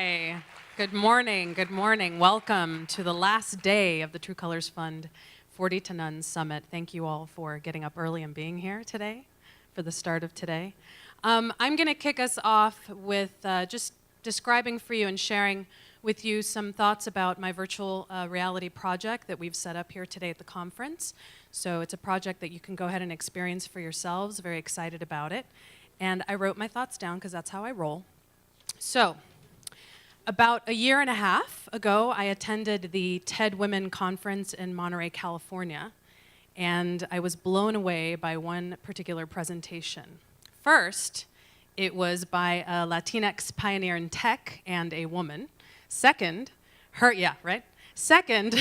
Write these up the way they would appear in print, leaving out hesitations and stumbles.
Hi. Good morning. Good morning. Welcome to the last day of the True Colors Fund 40 to None Summit. Thank you all for getting up early and being here today for the start of today. I'm going to kick us off with just describing for you and sharing with you some thoughts about my virtual reality project that we've set up here today at the conference. So it's a project that you can go ahead and experience for yourselves. Very excited about it. And I wrote my thoughts down because that's how I roll. So, about a year and a half ago, I attended the TED Women Conference in Monterey, California, and I was blown away by one particular presentation. First, it was by a Latinx pioneer in tech and a woman. Second, Second,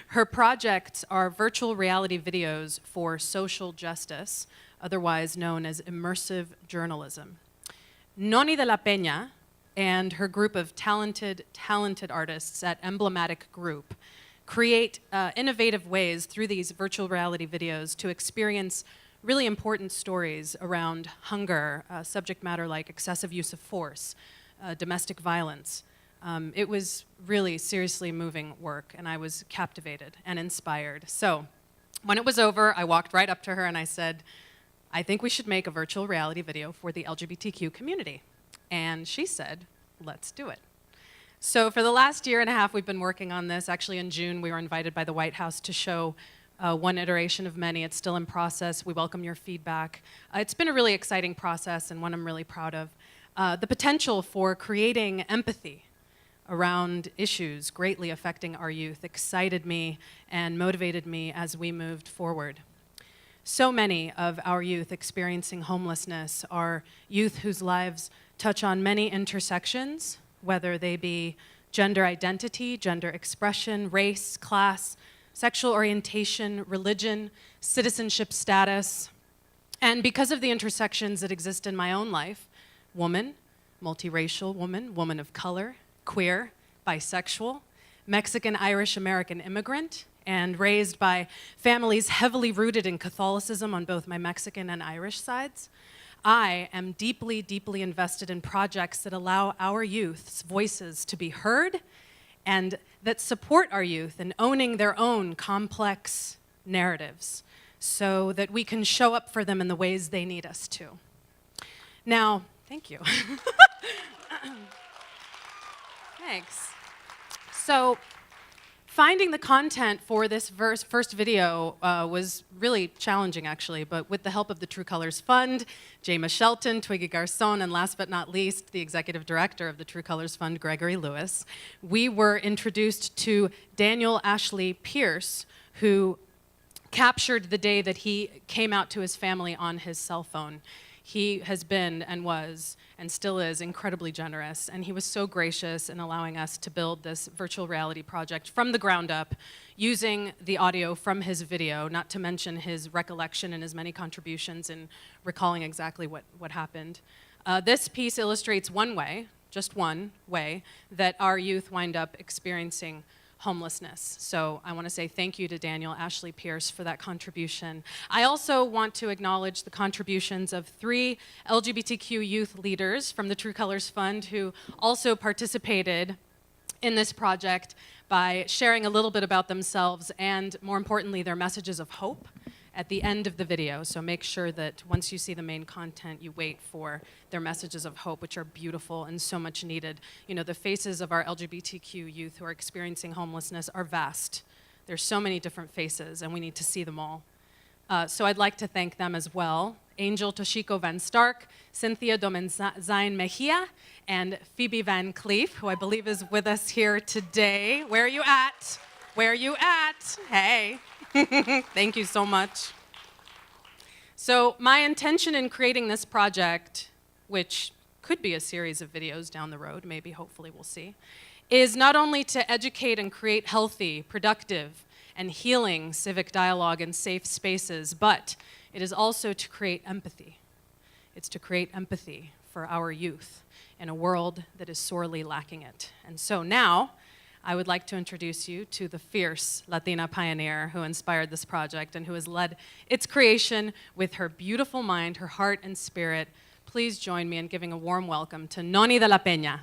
her projects are virtual reality videos for social justice, otherwise known as immersive journalism. Noni de la Peña and her group of talented artists at Emblematic Group create innovative ways through these virtual reality videos to experience really important stories around hunger, subject matter like excessive use of force, domestic violence. It was really seriously moving work, and I was captivated and inspired. So when it was over, I walked right up to her and I said, I think we should make a virtual reality video for the LGBTQ community. And she said, let's do it. So for the last year and a half, we've been working on this. Actually, in June, we were invited by the White House to show one iteration of many. It's still in process. We welcome your feedback. It's been a really exciting process and one I'm really proud of. The potential for creating empathy around issues greatly affecting our youth excited me and motivated me as we moved forward. So many of our youth experiencing homelessness are youth whose lives touch on many intersections, whether they be gender identity, gender expression, race, class, sexual orientation, religion, citizenship status. And because of the intersections that exist in my own life, woman, multiracial woman, woman of color, queer, bisexual, Mexican, Irish, American immigrant, and raised by families heavily rooted in Catholicism on both my Mexican and Irish sides, I am deeply, deeply invested in projects that allow our youth's voices to be heard and that support our youth in owning their own complex narratives so that we can show up for them in the ways they need us to. Now, thank you. Thanks. So, finding the content for this first video was really challenging, actually, but with the help of the True Colors Fund, Jayma Shelton, Twiggy Garcon, and last but not least, the executive director of the True Colors Fund, Gregory Lewis, we were introduced to Daniel Ashley Pierce, who captured the day that he came out to his family on his cell phone. He has been and was and still is incredibly generous, and he was so gracious in allowing us to build this virtual reality project from the ground up using the audio from his video, not to mention his recollection and his many contributions in recalling exactly what happened. This piece illustrates one way, just one way, that our youth wind up experiencing homelessness. So I want to say thank you to Daniel Ashley Pierce for that contribution. I also want to acknowledge the contributions of 3 LGBTQ youth leaders from the True Colors Fund who also participated in this project by sharing a little bit about themselves and, more importantly, their messages of hope at the end of the video. So make sure that once you see the main content, you wait for their messages of hope, which are beautiful and so much needed. You know, the faces of our LGBTQ youth who are experiencing homelessness are vast. There's so many different faces, and we need to see them all. So I'd like to thank them as well. Angel Toshiko Van Stark, Cynthia Domenzain Mejia, and Phoebe Van Cleef, who I believe is with us here today. Where are you at? Where are you at? Hey. Thank you so much. So my intention in creating this project, which could be a series of videos down the road, maybe, hopefully we'll see, is not only to educate and create healthy, productive, and healing civic dialogue in safe spaces, but it is also to create empathy. It's to create empathy for our youth in a world that is sorely lacking it. And so now, I would like to introduce you to the fierce Latina pioneer who inspired this project and who has led its creation with her beautiful mind, her heart, and spirit. Please join me in giving a warm welcome to Noni de la Peña.